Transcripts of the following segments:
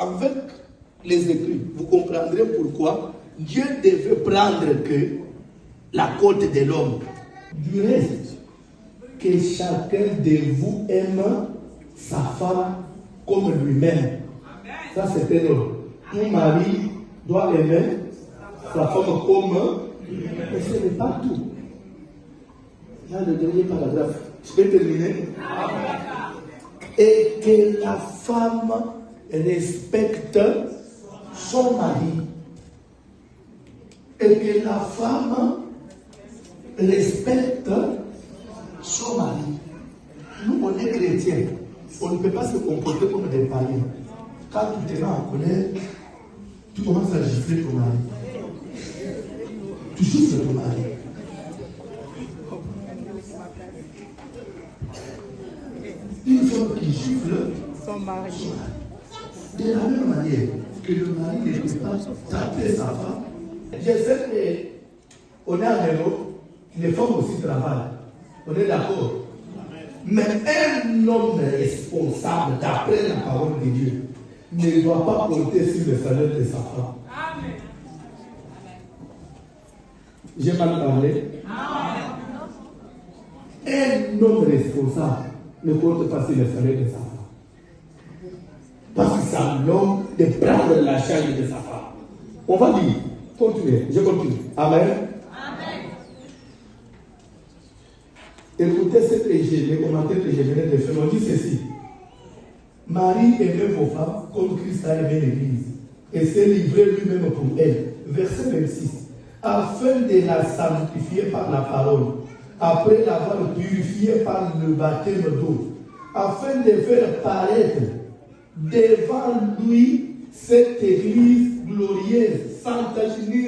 avec les écrits, vous comprendrez pourquoi Dieu devait prendre que la côte de l'homme. Du reste, que chacun de vous aime sa femme comme lui-même. Ça, c'est un ordre. Tout mari doit aimer sa femme comme lui-même. Mais ce n'est pas tout. Là, le dernier paragraphe. Je vais terminer. Et que la femme respecte son mari. Et que la femme respecte son mari. Nous, on est chrétiens. On ne peut pas se comporter comme des païens. Quand tu te mets en colère, tu commences à gifler ton mari. Tu gifles ton mari. Une femme qui gifle son mari. De la même manière que le mari ne peut pas taper sa femme. Je sais qu'on est en vélo, les femmes aussi travaillent. On est d'accord. Mais un homme responsable, d'après la parole de Dieu, ne doit pas compter sur le salaire de sa femme. Amen. J'ai mal parlé. Amen. Un homme responsable ne compte pas sur le salaire de sa femme. Parce que c'est à l'homme de prendre la charge de sa femme. On va dire, continuez, je continue. Amen. Écoutez les commentaires que je venais de faire. On dit ceci. Marie aimait vos femmes comme Christ a aimé l'Église et s'est livré lui-même pour elle. Verset 26. Afin de la sanctifier par la parole, après l'avoir purifiée par le baptême d'eau, afin de faire paraître devant lui cette Église glorieuse, sans tache ni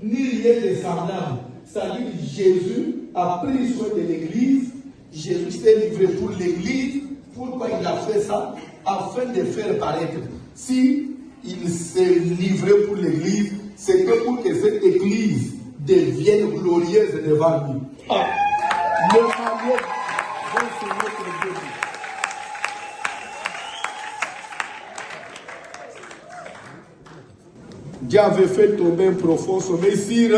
rien de semblable. C'est-à-dire que Jésus a pris soin de l'Église, Jésus s'est livré pour l'Église. Pourquoi il a fait ça? Afin de faire paraître. Si il s'est livré pour l'Église, c'est que pour que cette Église devienne glorieuse devant lui. Ah. Le mariage va se mettre Dieu. Dieu avait fait tomber un profond sommeil sur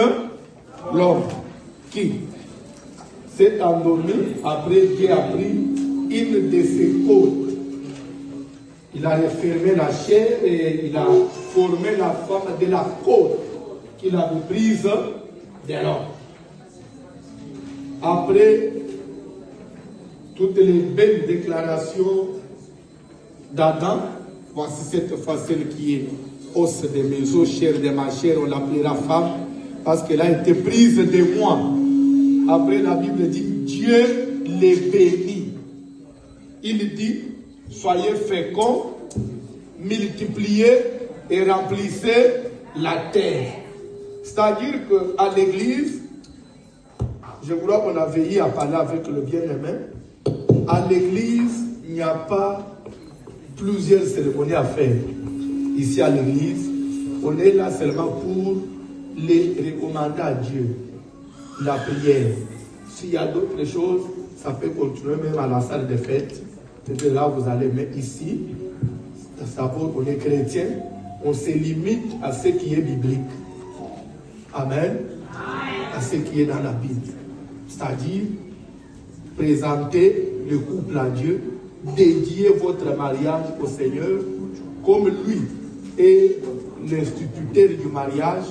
l'homme qui s'est endormi. Après, Dieu a pris une de ses côtes. Il a refermé la chair et il a formé la femme de la côte qu'il avait prise de l'homme. Après toutes les belles déclarations d'Adam, voici cette fois celle qui est os de mes os, chair de ma chair, on l'appellera femme, parce qu'elle a été prise de moi. Après, la Bible dit, Dieu les bénit. Il dit, soyez féconds, multipliez et remplissez la terre. C'est-à-dire qu'à l'église, je crois qu'on a veillé à parler avec le bien-aimé, à l'église, il n'y a pas plusieurs cérémonies à faire. Ici à l'église, on est là seulement pour les recommander à Dieu. La prière. S'il y a d'autres choses, ça peut continuer même à la salle de fête. C'est là où vous allez. Mais ici, d'abord, on est chrétien, on se limite à ce qui est biblique. Amen. À ce qui est dans la Bible. C'est-à-dire, présenter le couple à Dieu, dédier votre mariage au Seigneur, comme lui est l'instituteur du mariage.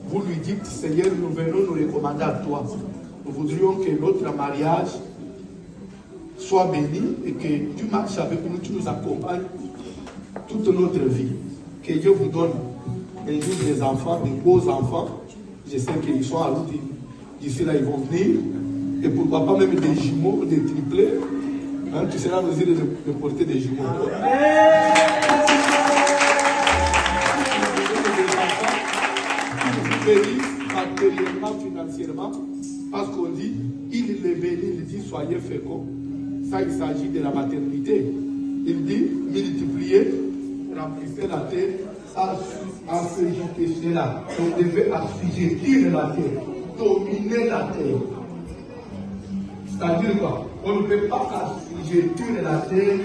Vous lui dites, Seigneur, nous venons nous recommander à toi. Nous voudrions que notre mariage soit béni et que tu marches avec nous, tu nous accompagnes toute notre vie. Que Dieu vous donne un jour des enfants, des beaux enfants. Je sais qu'ils sont à route. D'ici là, ils vont venir. Et pourquoi pas même des jumeaux, des triplés. Hein, tu seras en mesure de porter des jumeaux. Matériellement, financièrement, parce qu'on dit, il les bénit, il dit soyez féconds. Ça, il s'agit de la maternité. Il dit multipliez, remplissez la terre, assujettissez là. On devait assujettir la terre, dominer la terre. C'est-à-dire quoi? On ne peut pas assujettir la terre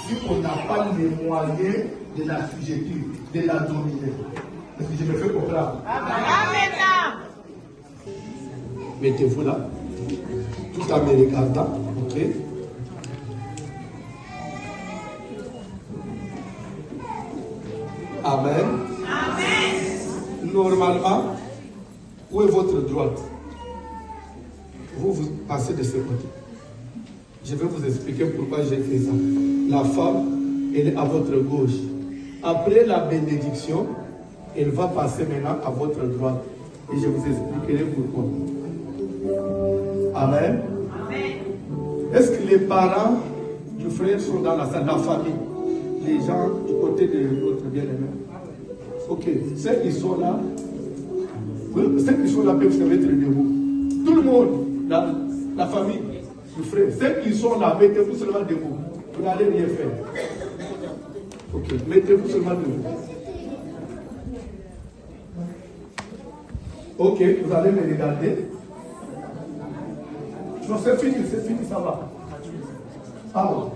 si on n'a pas les moyens de la fugitive, de la dominer. Est-ce que je me fais comprendre? Amen. Mettez-vous là, tout en me regardant, ok? Amen. Amen. Normalement, où est votre droite? Vous passez de ce côté. Je vais vous expliquer pourquoi j'ai fait ça. La femme, elle est à votre gauche. Après la bénédiction, elle va passer maintenant à votre droite. Et je vous expliquerai pourquoi. Amen. Amen. Est-ce que les parents du frère sont dans la salle, la famille? Les gens du côté de notre bien-aimé? Ok. Ceux qui sont là, peuvent se mettre debout. Tout le monde, la famille du frère, ceux qui sont là, mettez-vous seulement debout. Vous n'allez rien faire. Ok. Mettez-vous seulement debout. Ok, vous allez me regarder. Non, c'est fini, ça va. Ah bon.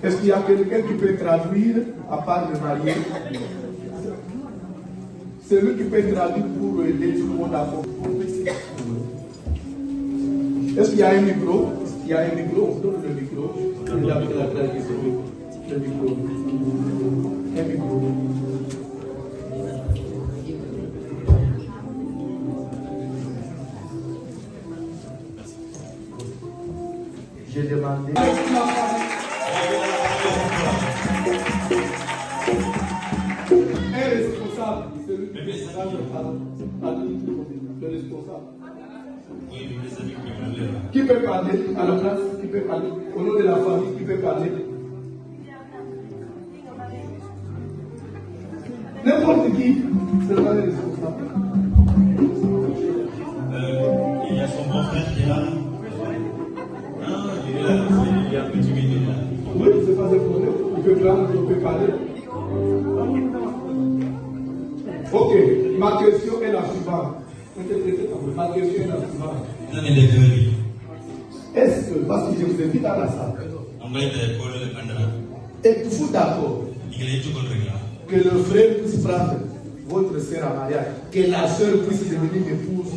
Est-ce qu'il y a quelqu'un qui peut traduire à part le marié? C'est lui qui peut traduire pour aider tout le monde à comprendre. Est-ce qu'il y a un micro? Il y a un micro, on donne le micro. Il y a la traduction. Le micro. Un micro. J'ai demandé. Un responsable, celui qui est responsable, le responsable. Qui peut parler à la place? Qui peut parler? Au nom de la famille, qui peut parler? N'importe qui, c'est pas le responsable. Il y a son grand frère qui est là. Il y a un petit milieu là. Oui, c'est pas un problème. Il peut prendre, il peut parler. Ok, ma question est la suivante. Ma question est la suivante. Est-ce que, parce que je vous invite à la salle, êtes-vous d'accord que le frère puisse prendre votre sœur à mariage, que la sœur puisse devenir épouse?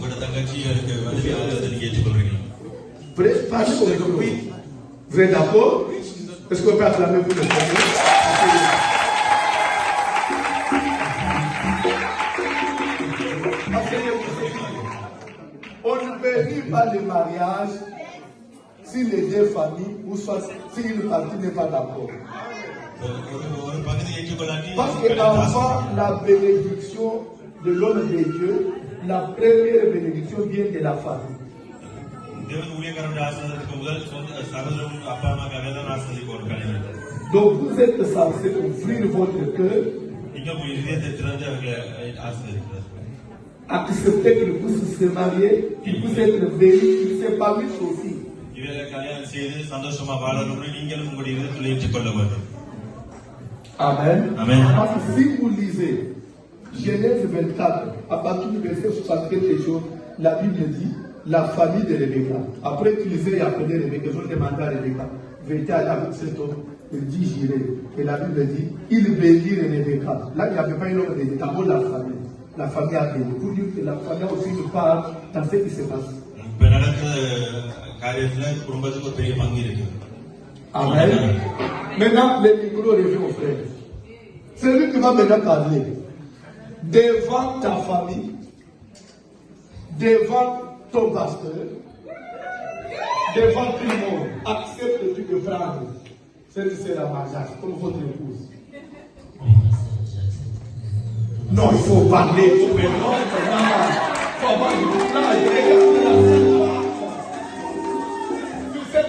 Parlez au micro. Vous êtes d'accord? Est-ce qu'on peut acclamer pour le frère? On ne bénit pas le mariage si les deux familles ou soit si une partie n'est pas d'accord. Parce qu'avant la bénédiction de l'homme de Dieu, la première bénédiction vient de la famille. Donc vous êtes censé ouvrir votre cœur, accepter qu'il puisse se marier, qu'il puisse être béni, qu'il s'épanouisse aussi. Amen. Amen. Parce que si vous lisez Genèse 24, à partir du verset 64 des choses, la Bible dit la famille de Rebecca. Après qu'ils aient appelé Rebecca, ils ont demandé à Rebecca, vais-tu aller avec cet homme? Il dit j'irai. Et la Bible dit, il bénit Rebecca. Là, il n'y avait pas une autre béni, d'abord la famille. La famille a béni. Pour dire que la famille a aussi une part dans ce qui se passe. Amen. Maintenant, le micro revient au frère. C'est lui qui va maintenant parler. Devant ta famille, devant ton pasteur, devant tout le monde, accepte-tu de prendre cette sœur à mariage comme votre épouse? Non, il faut parler. Il faut tu sais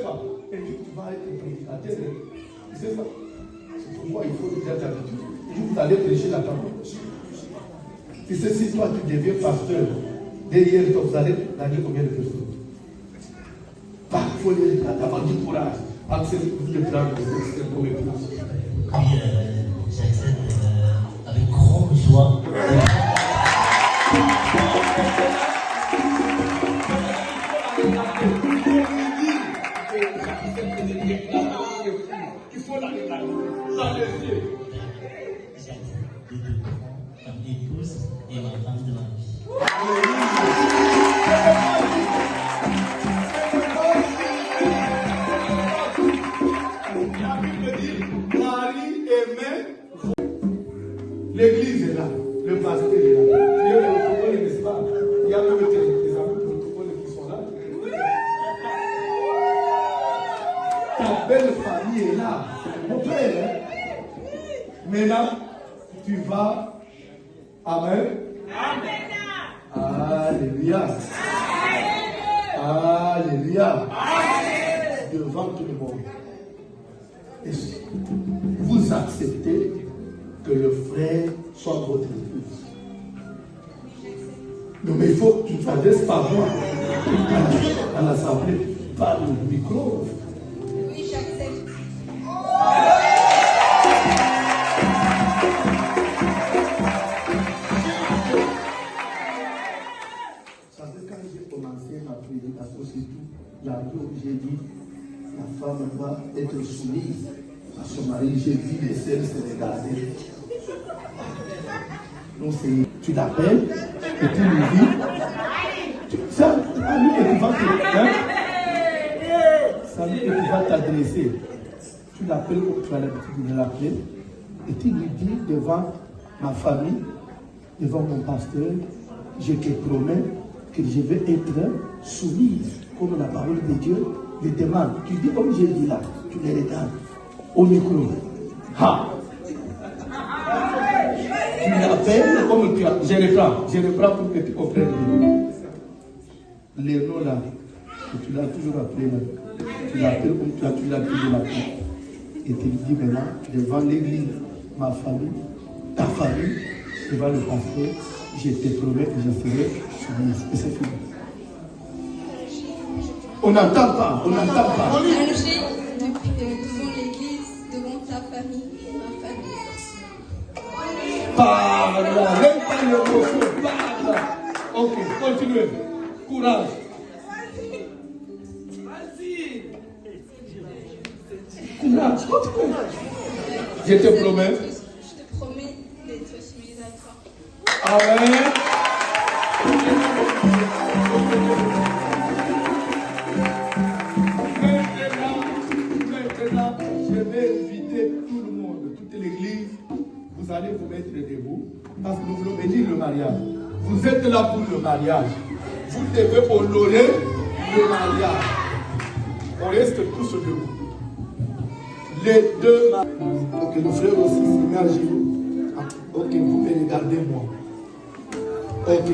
pas. Et tu vas être prédicateur. Tu sais pas. C'est pour moi, il faut déjà t'habituer. Vous allez prêcher la parole. Tu sais, si toi tu deviens pasteur, derrière toi, vous allez gagner combien de personnes? Bah, il faut avoir du courage. Accepter de prendre comme épouse. Oui, j'accepte avec grande joie. faut la regarder. Dans les yeux. J'accepte de te prendre comme épouse et ma femme de ma vie. La Bible dit, Marie aimait. L'église est là, le pasteur est là. Il y a le protocole, n'est-ce pas? Il y a même les amis protocoles qui sont là. Ta belle famille est là. Mon père, hein? Maintenant, tu vas. Amen. Alléluia. Alléluia. Devant tout le monde. Est-ce que vous acceptez que le frère soit votre épouse? Non, mais il faut que tu t'adresses par moi. À l'assemblée, par le micro. Oui, j'accepte. Ça fait quand j'ai commencé ma prédication, c'est tout. Il y a un jour où j'ai dit, la femme doit être soumise à son mari. J'ai vu les scènes se regarder. Donc tu l'appelles et tu lui dis, c'est à lui que tu vas t'adresser. Tu l'appelles comme tu as l'habitude de l'appeler et tu lui dis devant ma famille, devant mon pasteur, je te promets que je vais être soumise comme la parole de Dieu le demande. Tu dis comme j'ai dit là, tu les regardes au micro. Ha! Tu l'appelles comme tu as. Je reprends pour que tu comprennes. Les noms là, que tu l'as toujours appelé là, tu l'appelles comme tu as toujours l'habitude de l'appeler. Et tu lui dis maintenant, devant l'église, ma famille, ta famille, devant le pasteur, je te promets que je serai soumise. Et c'est fini. On n'entend pas, on n'entend pas. Allongé devant l'église, devant ta famille et ma famille. Parle, même pas le mot, parle. Ok, continuez. Courage. Courage, continue. Je te promets. Je te promets d'être soumise à toi. Amen. Maintenant, je vais inviter tout le monde, toute l'église. Vous allez vous mettre debout parce que nous voulons bénir le mariage. Vous êtes là pour le mariage. Vous devez honorer le mariage. On reste tous debout. Les deux mariages. Ok, le frère aussi se met à genoux. Ok, vous me regardez moi. Ok.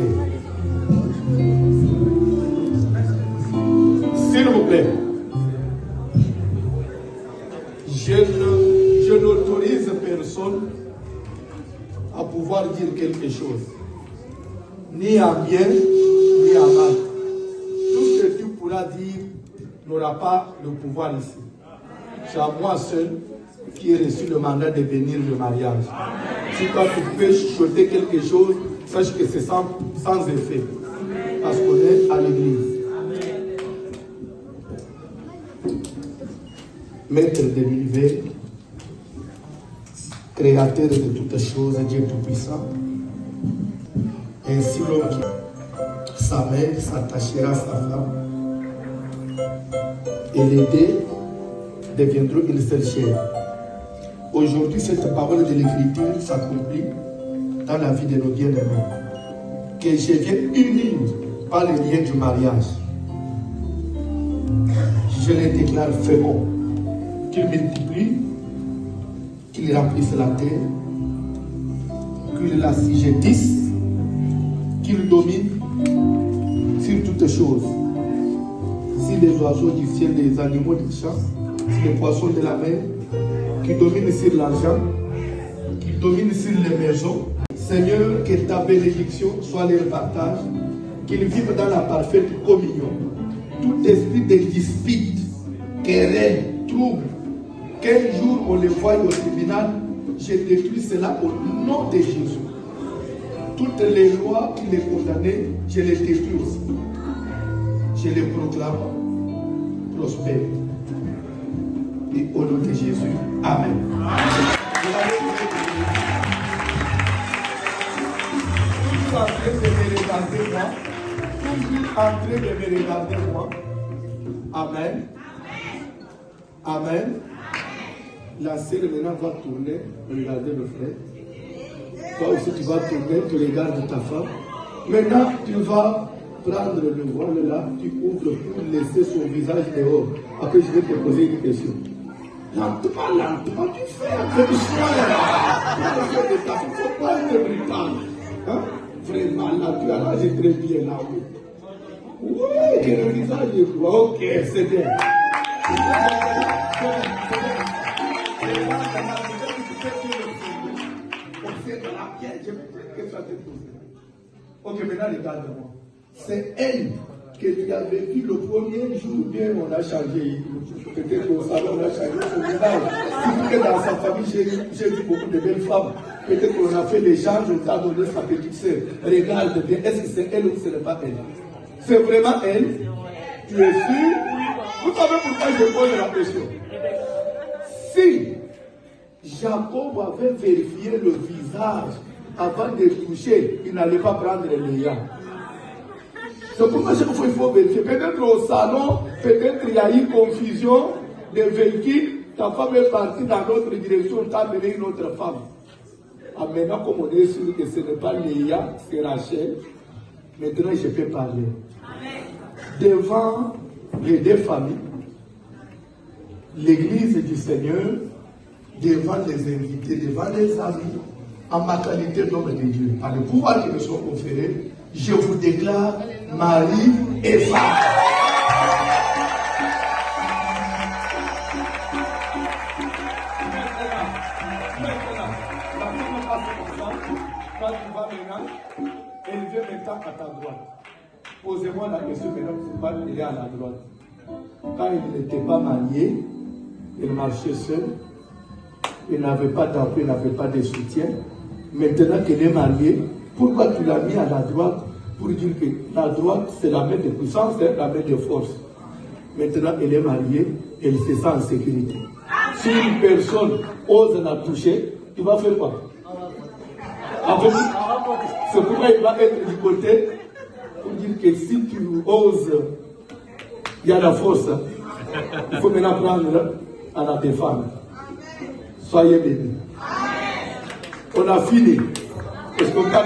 S'il vous plaît. Je n'autorise personne à pouvoir dire quelque chose. Ni à bien, ni à mal. Tout ce que tu pourras dire n'aura pas le pouvoir ici. C'est à moi seul qui ai reçu le mandat de bénir le mariage. Si toi tu peux chuchoter quelque chose, sache que c'est sans effet. Parce qu'on est à l'église. Maître de l'univers, créateur de toutes choses, Dieu Tout-Puissant, ainsi l'homme qui sa mère s'attachera à sa femme, et les deux deviendront une seule chair. Aujourd'hui, cette parole de l'Écriture s'accomplit dans la vie de nos bien-aimés, que je viens unir par les liens du mariage. Je les déclare féconds. Qu'il multiplie, qu'il remplisse la terre, qu'il l'assujettisse, qu'il domine sur toutes choses. Si les oiseaux du ciel, les animaux du champ, si les poissons de la mer, qu'il domine sur l'argent, qu'il domine sur les maisons. Seigneur, que ta bénédiction soit leur partage, qu'ils vivent dans la parfaite communion. Tout esprit de dispute, querelle, trouble, qu'un jour on les voit au tribunal, je détruis cela au nom de Jésus. Toutes les lois qui les condamnaient, je les détruis aussi. Je les proclame prospères. Et au Au nom de Jésus. Amen. Vous êtes en train de me regarder moi. Vous êtes en train de me regarder moi. Amen. Amen. La sœur maintenant va tourner, regarder le frère. Toi aussi tu vas tourner, tu regardes ta femme. Maintenant tu vas prendre le voile là, tu ouvres pour laisser son visage dehors. Après je vais te poser une question. Lentement, tu fais un peu de choix. Il ne faut pas être brutal. Hein? Vraiment, là, tu as l'âge très bien là. Oui, que le visage est quoi? Ok, c'est bien. Ok, maintenant regarde-moi. C'est elle que tu avais vu le premier jour, bien on a changé. Peut-être qu'au salon on a changé son visage. Si dans sa famille, j'ai vu beaucoup de belles femmes. Peut-être qu'on a fait l'échange, on t'a donné sa petite sœur. Regarde bien, est-ce que c'est elle ou ce n'est pas elle? C'est vraiment elle? Tu es sûr? Vous savez pourquoi je pose la question? Si Jacob avait vérifié le visage avant de toucher, il n'allait pas prendre les liens. C'est pourquoi chaque fois il faut vérifier. Peut-être au salon, peut-être il y a eu confusion des véhicules. Ta femme est partie dans l'autre direction, tu as amené une autre femme. Ah, maintenant, comme on est sûr que ce n'est pas Léa, c'est Rachel, maintenant je peux parler. Devant les deux familles, l'église du Seigneur, devant les invités, devant les amis, en ma qualité d'homme de Dieu, par le pouvoir qui me sont conférés, je vous déclare mari et femme. Quand tu vas maintenant, elle vient maintenant à ta droite. Posez-moi la question maintenant, pourquoi elle est à la droite. Quand il n'était pas marié, il marchait seul, il n'avait pas d'appui, il n'avait pas de soutien. Maintenant qu'elle est mariée, pourquoi tu l'as mis à la droite? Pour dire que la droite, c'est la main de puissance, c'est la main de force. Maintenant, elle est mariée, elle se sent en sécurité. Si une personne ose la toucher, tu vas faire quoi? C'est pourquoi il va être du côté pour dire que si tu oses, il y a la force. Il faut maintenant prendre à la défendre. Soyez bénis. On a fini. Est-ce qu'on peut prendre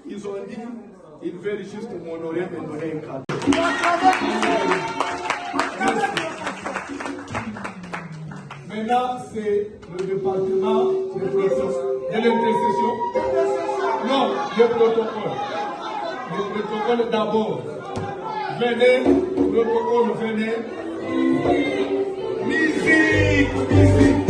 Ils ont dit, ils veulent juste m'honorer, me donner un cadeau. Maintenant, c'est le département de l'intercession. Non, le protocole. Le protocole d'abord. Venez, protocole, venez. Musique, musique.